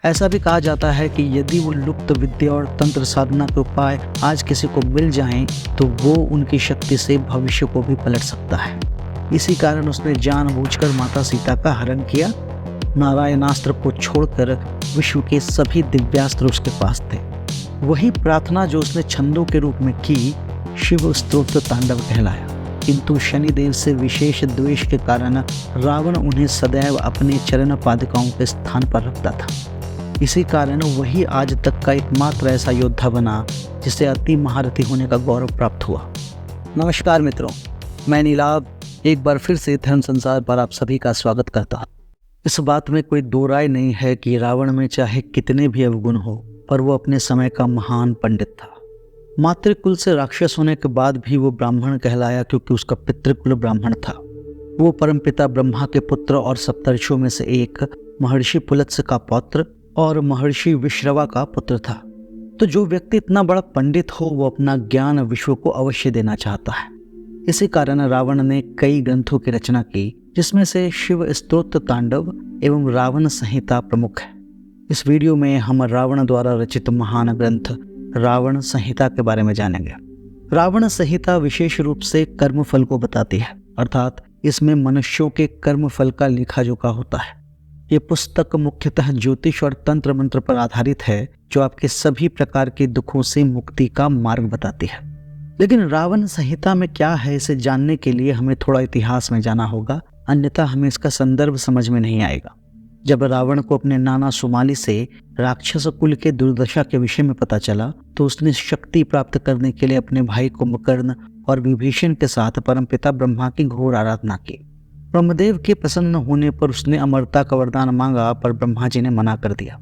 ऐसा भी कहा जाता है कि यदि वो लुप्त विद्या और तंत्र साधना के उपाय आज किसी को मिल जाएं, तो वो उनकी शक्ति से भविष्य को भी पलट सकता है। इसी कारण उसने जानबूझकर माता सीता का हरण किया। नारायणास्त्र को छोड़कर विश्व के सभी दिव्यास्त्र उसके पास थे। वही प्रार्थना जो उसने छंदों के रूप में की, शिव स्तोत्र तांडव कहलाया। किंतु शनिदेव से विशेष द्वेष के कारण रावण उन्हें सदैव अपने चरण पादुकाओं के स्थान पर रखता था। इसी कारण वही आज तक का एकमात्र ऐसा योद्धा बना जिसे अति महारथी होने का गौरव प्राप्त हुआ। नमस्कार मित्रों, मैं नीलाभ एक बार फिर से धर्म संसार पर आप सभी का स्वागत करता हूँ। इस बात में कोई दो राय नहीं है कि रावण में चाहे कितने भी अवगुण हो, पर वो अपने समय का महान पंडित था। मातृकुल से राक्षस होने के बाद भी वो ब्राह्मण कहलाया, क्योंकि उसका पितृकुल ब्राह्मण था। वो परमपिता ब्रह्मा के पुत्र और सप्तर्षियों में से एक महर्षि पुलत्स्य का पौत्र और महर्षि विश्रवा का पुत्र था। तो जो व्यक्ति इतना बड़ा पंडित हो, वो अपना ज्ञान विश्व को अवश्य देना चाहता है। इसी कारण रावण ने कई ग्रंथों की रचना की, जिसमें से शिव स्तोत्र तांडव एवं रावण संहिता प्रमुख है। इस वीडियो में हम रावण द्वारा रचित महान ग्रंथ रावण संहिता के बारे में जानेंगे। रावण संहिता विशेष रूप से कर्मफल को बताती है, अर्थात इसमें मनुष्यों के कर्मफल का लेखा जोखा होता है। ये पुस्तक मुख्यतः ज्योतिष और तंत्र मंत्र पर आधारित है, जो आपके सभी प्रकार के दुखों से मुक्ति का मार्ग बताती है। लेकिन रावण संहिता में क्या है, इसे जानने के लिए हमें थोड़ा इतिहास में जाना होगा, अन्यथा हमें इसका संदर्भ समझ में नहीं आएगा। जब रावण को अपने नाना सुमाली से राक्षस कुल के दुर्दशा के विषय में पता चला, तो उसने शक्ति प्राप्त करने के लिए अपने भाई कुंभकर्ण और विभीषण के साथ परमपिता ब्रह्मा की घोर आराधना की। ब्रह्मदेव के प्रसन्न होने पर उसने अमरता का वरदान मांगा, पर ब्रह्मा जी ने मना कर दिया।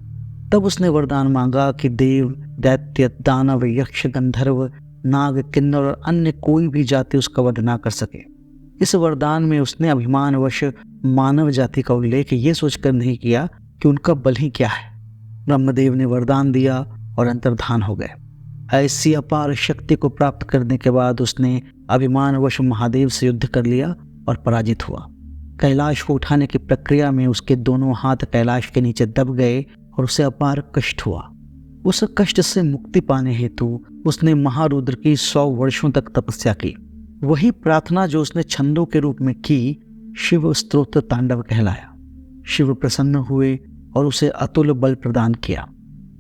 तब उसने वरदान मांगा कि देव, दैत्य, दानव, यक्ष, गंधर्व, नाग, किन्नर और अन्य कोई भी जाति उसका वध ना कर सके। इस वरदान में उसने अभिमानवश मानव जाति का उल्लेख ये सोचकर नहीं किया कि उनका बल ही क्या है। ब्रह्मदेव ने वरदान दिया और अंतर्धान हो गए। ऐसी अपार शक्ति को प्राप्त करने के बाद उसने अभिमानवश महादेव से युद्ध कर लिया और पराजित हुआ। कैलाश को उठाने की प्रक्रिया में उसके दोनों हाथ कैलाश के नीचे दब गए और उसे अपार कष्ट हुआ। उस कष्ट से मुक्ति पाने हेतु उसने महारुद्र की 100 वर्षों तक तपस्या की। वही प्रार्थना जो उसने छंदों के रूप में की, शिव स्तोत्र तांडव कहलाया। शिव प्रसन्न हुए और उसे अतुल बल प्रदान किया।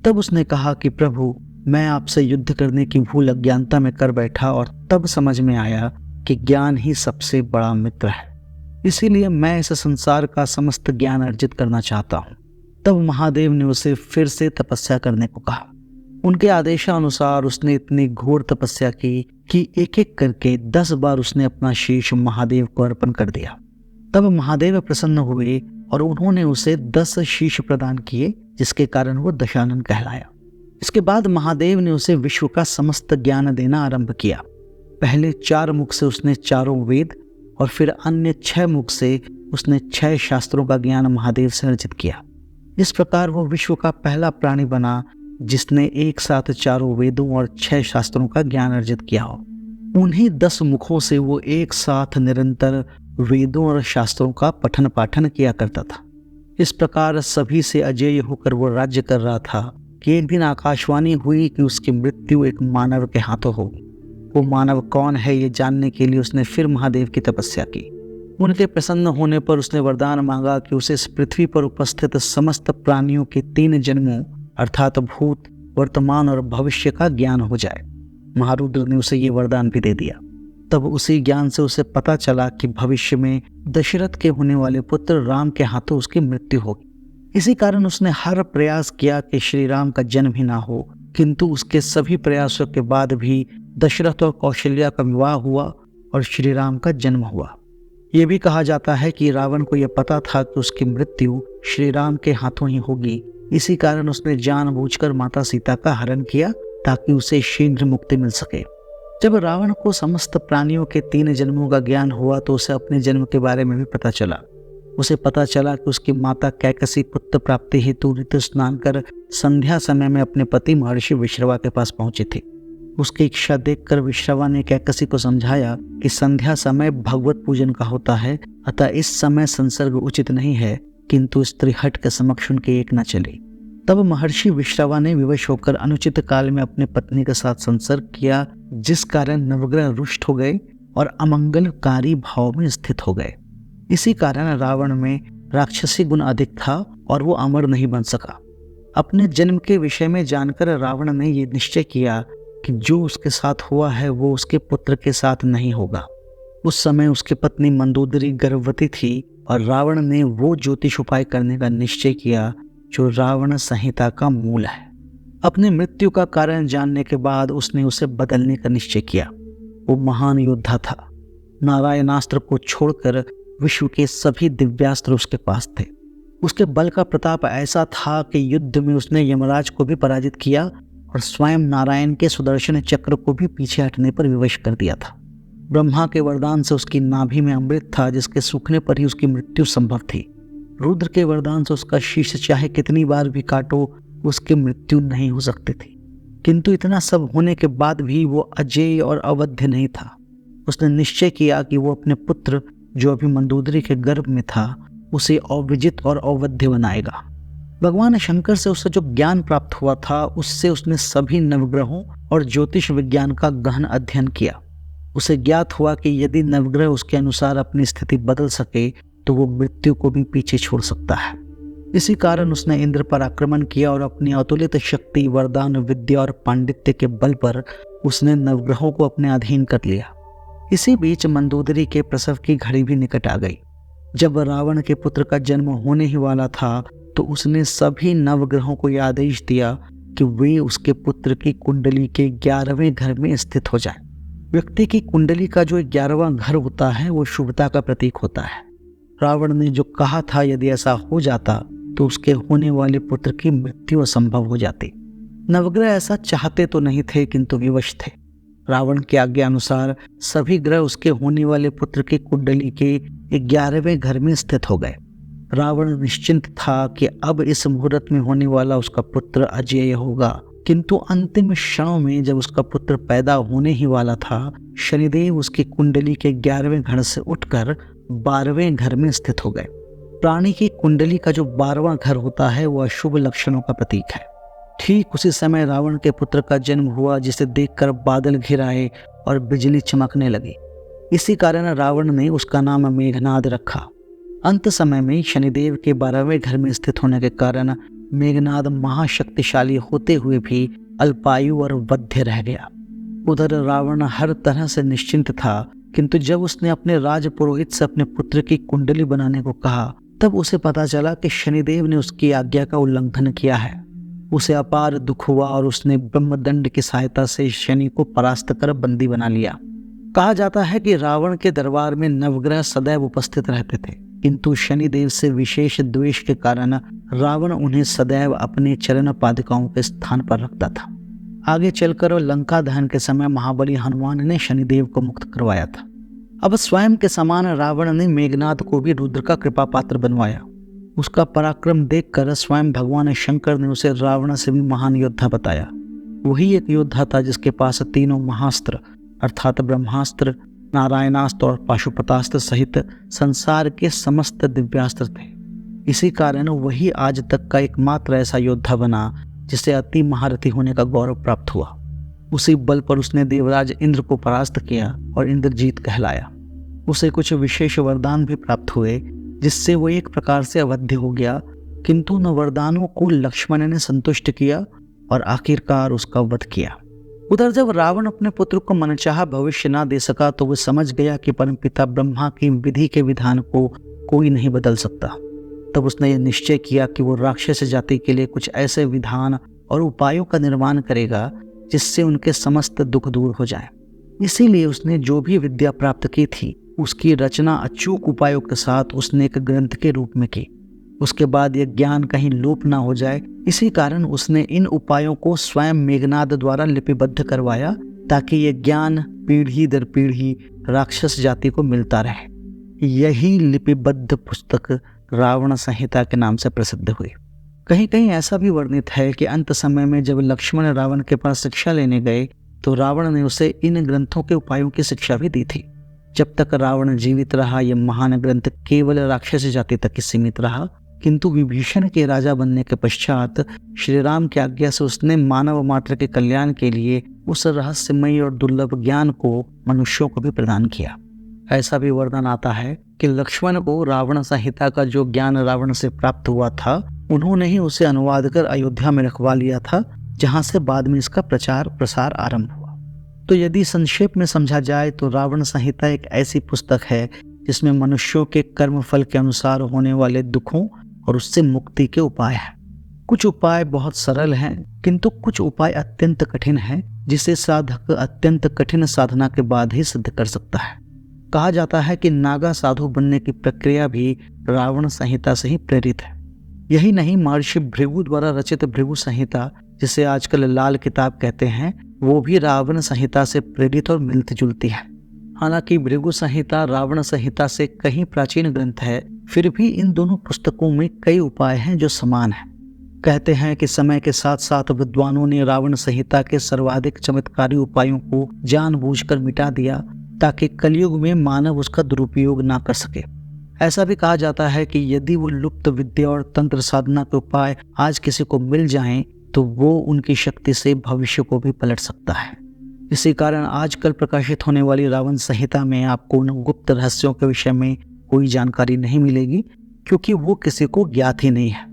तब उसने कहा कि प्रभु, मैं आपसे युद्ध करने की भूल अज्ञानता में कर बैठा, और तब समझ में आया कि ज्ञान ही सबसे बड़ा मित्र है। इसीलिए मैं इस संसार का समस्त ज्ञान अर्जित करना चाहता हूँ। तब महादेव ने उसे फिर से तपस्या करने को कहा। उनके आदेशानुसार उसने इतनी घोर तपस्या की कि एक एक करके 10 बार उसने अपना शीश महादेव को अर्पण कर दिया। तब महादेव प्रसन्न हुए और उन्होंने उसे 10 शीश प्रदान किए, जिसके कारण वो दशानन कहलाया। इसके बाद महादेव ने उसे विश्व का समस्त ज्ञान देना आरंभ किया। पहले 4 मुख से उसने चारों वेद और फिर अन्य 6 मुख से उसने 6 शास्त्रों का ज्ञान महादेव से अर्जित किया। इस प्रकार वो विश्व का पहला प्राणी बना जिसने एक साथ चारों वेदों और 6 शास्त्रों का ज्ञान अर्जित किया हो। उन्हीं 10 मुखों से वो एक साथ निरंतर वेदों और शास्त्रों का पठन पाठन किया करता था। इस प्रकार सभी से अजेय होकर वो राज्य कर रहा था कि एक दिन आकाशवाणी हुई कि उसकी मृत्यु एक मानव के हाथों होगी। वो मानव कौन है, ये जानने के लिए उसने फिर महादेव की तपस्या की। उनके प्रसन्न होने पर उसने वरदान मांगा कि उसे इस पृथ्वी पर उपस्थित समस्त प्राणियों के 3 जन्मों, अर्थात भूत, वर्तमान और भविष्य का ज्ञान हो जाए। महारुद्र ने उसे ये वरदान भी दे दिया। तब उसी ज्ञान से उसे पता चला कि भविष्य में दशरथ के होने वाले पुत्र राम के हाथों उसकी मृत्यु होगी। इसी कारण उसने हर प्रयास किया कि श्री राम का जन्म ही ना हो, किंतु उसके सभी प्रयासों के बाद भी दशरथ और कौशल्या का विवाह हुआ और श्री राम का जन्म हुआ। ये भी कहा जाता है कि रावण को यह पता था कि उसकी मृत्यु श्री राम के हाथों ही होगी। इसी कारण उसने जानबूझकर माता सीता का हरण किया, ताकि उसे शीघ्र मुक्ति मिल सके। जब रावण को समस्त प्राणियों के 3 जन्मों का ज्ञान हुआ, तो उसे अपने जन्म के बारे में भी पता चला। उसे पता चला कि उसकी माता कैकसी पुत्र प्राप्ति हेतु ऋतु स्नान कर संध्या समय में अपने पति महर्षि विश्रवा के पास पहुंची थी। उसकी इच्छा देखकर विश्रवा ने कैकसी को समझाया कि संध्या समय भगवत पूजन का होता है, अतः इस समय संसर्ग उचित नहीं है, किंतु स्त्री हट के समक्ष उनके एक न चली। तब महर्षि विश्रवा ने विवश होकर अनुचित काल में अपनी पत्नी के साथ संसर्ग किया, जिस कारण नवग्रह रुष्ट हो गए और अमंगलकारी भाव में स्थित हो गए। इसी कारण रावण में राक्षसी गुण अधिक था और वो अमर नहीं बन सका। अपने जन्म के विषय में जानकर रावण ने ये निश्चय किया कि जो उसके साथ हुआ है वो उसके पुत्र के साथ नहीं होगा। उस समय उसकी पत्नी मंदोदरी गर्भवती थी और रावण ने वो ज्योतिष उपाय करने का निश्चय किया जो रावण संहिता का मूल है। अपनी मृत्यु का कारण जानने के बाद उसने उसे बदलने का निश्चय किया। वो महान योद्धा था। नारायणास्त्र को छोड़कर विश्व के सभी दिव्यास्त्र उसके पास थे। उसके बल का प्रताप ऐसा था कि युद्ध में उसने यमराज को भी पराजित किया और स्वयं नारायण के सुदर्शन चक्र को भी पीछे हटने पर विवश कर दिया था। ब्रह्मा के वरदान से उसकी नाभि में अमृत था, जिसके सूखने पर ही उसकी मृत्यु संभव थी। रुद्र के वरदान से उसका शीश चाहे कितनी बार भी काटो उसकी मृत्यु नहीं हो सकती थी। किंतु इतना सब होने के बाद भी वो अजेय और अवध्य नहीं था। उसने निश्चय किया कि वो अपने पुत्र जो अभी मंदोदरी के गर्भ में था उसे अविजित और अवध्य बनाएगा। भगवान शंकर से उसे जो ज्ञान प्राप्त हुआ था उससे उसने सभी नवग्रहों और ज्योतिष विज्ञान का गहन अध्ययन किया। उसे ज्ञात हुआ कि यदि नवग्रह उसके अनुसार अपनी स्थिति बदल सके तो वो मृत्यु को भी पीछे छोड़ सकता है। इसी कारण उसने इंद्र पर आक्रमण किया और अपनी अतुलित शक्ति, वरदान, विद्या और पांडित्य के बल पर उसने नवग्रहों को अपने अधीन कर लिया। इसी बीच मंदोदरी के प्रसव की घड़ी भी निकट आ गई। जब रावण के पुत्र का जन्म होने ही वाला था तो उसने सभी नवग्रहों को यह आदेश दिया कि वे उसके पुत्र की कुंडली के 11वें घर में स्थित हो जाए। व्यक्ति की कुंडली का जो 11वां घर होता है वो शुभता का प्रतीक होता है। रावण ने जो कहा था यदि ऐसा हो जाता तो उसके होने वाले पुत्र की मृत्यु असंभव हो जाती। नवग्रह ऐसा चाहते तो नहीं थे किंतु विवश थे। रावण की आज्ञा अनुसार सभी ग्रह उसके होने वाले पुत्र की कुंडली के 11वें घर में स्थित हो गए। रावण निश्चिंत था कि अब इस मुहूर्त में होने वाला उसका पुत्र अजेय होगा। किंतु अंतिम क्षणों में जब उसका पुत्र पैदा होने ही वाला था, शनिदेव उसकी कुंडली के 11वें घर से उठकर 12वें घर में स्थित हो गए। प्राणी की कुंडली का जो 12वां घर होता है वह अशुभ लक्षणों का प्रतीक है। ठीक उसी समय रावण के पुत्र का जन्म हुआ, जिसे देखकर बादल घिर आए और बिजली चमकने लगी। इसी कारण रावण ने उसका नाम मेघनाद रखा। अंत समय में शनिदेव के 12वें घर में स्थित होने के कारण मेघनाद महाशक्तिशाली होते हुए भी अल्पायु और वध्य रह गया। उधर रावण हर तरह से निश्चिंत था, किंतु जब उसने अपने राजपुरोहित से अपने पुत्र की कुंडली बनाने को कहा तब उसे पता चला कि शनिदेव ने उसकी आज्ञा का उल्लंघन किया है। उसे अपार दुख हुआ और उसने ब्रह्मदंड की सहायता से शनि को परास्त कर बंदी बना लिया। कहा जाता है कि रावण के दरबार में नवग्रह सदैव उपस्थित रहते थे, किंतु शनिदेव से विशेष द्वेष के कारण रावण उन्हें सदैव अपने चरण पादुकाओं के स्थान पर रखता था। आगे चलकर लंका दहन के समय महाबली हनुमान ने शनिदेव को मुक्त करवाया था। अब स्वयं के समान रावण ने मेघनाद को भी रुद्र का कृपा पात्र बनवाया। उसका पराक्रम देखकर स्वयं भगवान शंकर ने उसे रावण से भी महान योद्धा बताया। वही एक योद्धा था जिसके पास तीनों महास्त्र अर्थात ब्रह्मास्त्र, नारायणास्त्र और पाशुपतास्त्र सहित संसार के समस्त दिव्यास्त्र थे। इसी कारण वही आज तक का एकमात्र ऐसा योद्धा बना जिसे अति महारथी होने का गौरव प्राप्त हुआ। उसी बल पर उसने देवराज इंद्र को परास्त किया और इंद्रजीत कहलाया। उसे कुछ विशेष वरदान भी प्राप्त हुए जिससे वो एक प्रकार से अवध्य हो गया, किंतु उन वरदानों को लक्ष्मण ने संतुष्ट किया और आखिरकार उसका वध किया। उधर जब रावण अपने पुत्र को मनचाहा भविष्य ना दे सका तो वह समझ गया कि परमपिता ब्रह्मा की विधि के विधान को कोई नहीं बदल सकता। तब उसने यह निश्चय किया कि वो राक्षस जाति के लिए कुछ ऐसे विधान और उपायों का निर्माण करेगा जिससे उनके समस्त दुख दूर हो जाए। इसीलिए उसने जो भी विद्या प्राप्त की थी उसकी रचना अचूक उपायों के साथ उसने एक ग्रंथ के रूप में की। उसके बाद यह ज्ञान कहीं लोप ना हो जाए, इसी कारण उसने इन उपायों को स्वयं मेघनाद द्वारा लिपिबद्ध करवाया ताकि यह ज्ञान पीढ़ी दर पीढ़ी राक्षस जाति को मिलता रहे। यही लिपिबद्ध पुस्तक रावण संहिता के नाम से प्रसिद्ध हुई। कहीं कहीं ऐसा भी वर्णित है कि अंत समय में जब लक्ष्मण रावण के पास शिक्षा लेने गए तो रावण ने उसे इन ग्रंथों के उपायों की शिक्षा भी दी थी। जब तक रावण जीवित रहा यह महान ग्रंथ केवल राक्षस जाति तक ही सीमित रहा किंतु विभीषण के राजा बनने के पश्चात श्री राम की आज्ञा से उसने मानव मात्र के कल्याण के लिए उस रहस्यमयी और दुर्लभ ज्ञान को मनुष्यों को भी प्रदान किया। ऐसा भी वर्णन आता है कि लक्ष्मण को रावण संहिता का जो ज्ञान रावण से प्राप्त हुआ था, उन्होंने ही उसे अनुवाद कर अयोध्या में रखवा लिया था, जहां से बाद में इसका प्रचार प्रसार आरंभ हुआ। तो यदि संक्षेप में समझा जाए तो रावण संहिता एक ऐसी पुस्तक है जिसमें मनुष्यों के कर्म फल के अनुसार होने वाले दुखों और उससे मुक्ति के उपाय हैं। कुछ उपाय बहुत सरल हैं, किंतु कुछ उपाय अत्यंत कठिन हैं, जिसे साधक अत्यंत कठिन साधना के बाद ही सिद्ध कर सकता है। कहा जाता है कि नागा साधु बनने की प्रक्रिया भी रावण संहिता से ही प्रेरित है। यही नहीं, महर्षि भृगु द्वारा रचित भृगु संहिता, जिसे आजकल लाल किताब कहते हैं, वो भी रावण संहिता से प्रेरित और मिलती जुलती है। हालांकि भृगु संहिता रावण संहिता से कहीं प्राचीन ग्रंथ है, फिर भी इन दोनों पुस्तकों में कई उपाय हैं जो समान हैं। कहते हैं कि समय के साथ साथ विद्वानों ने रावण संहिता के सर्वाधिक चमत्कारी उपायों को जानबूझकर मिटा दिया ताकि कलयुग में मानव उसका दुरुपयोग ना कर सके। ऐसा भी कहा जाता है कि यदि वो लुप्त विद्या और तंत्र साधना के उपाय आज किसी को मिल जाएं, तो वो उनकी शक्ति से भविष्य को भी पलट सकता है। इसी कारण आजकल प्रकाशित होने वाली रावण संहिता में आपको उन गुप्त रहस्यों के विषय में कोई जानकारी नहीं मिलेगी, क्योंकि वो किसी को ज्ञात ही नहीं है।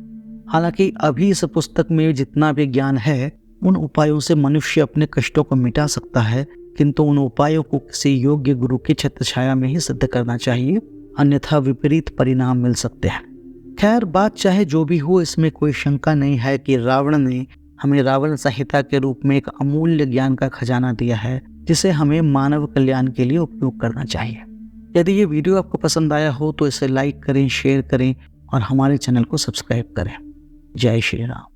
हालांकि अभी इस पुस्तक में जितना भी ज्ञान है, उन उपायों से मनुष्य अपने कष्टों को मिटा सकता है, किंतु उन उपायों को किसी योग्य गुरु की छत्र छाया में ही सिद्ध करना चाहिए, अन्यथा विपरीत परिणाम मिल सकते हैं। खैर, बात चाहे जो भी हो, इसमें कोई शंका नहीं है कि रावण ने हमें रावण संहिता के रूप में एक अमूल्य ज्ञान का खजाना दिया है, जिसे हमें मानव कल्याण के लिए उपयोग करना चाहिए। यदि ये वीडियो आपको पसंद आया हो तो इसे लाइक करें, शेयर करें और हमारे चैनल को सब्सक्राइब करें। जय श्री राम।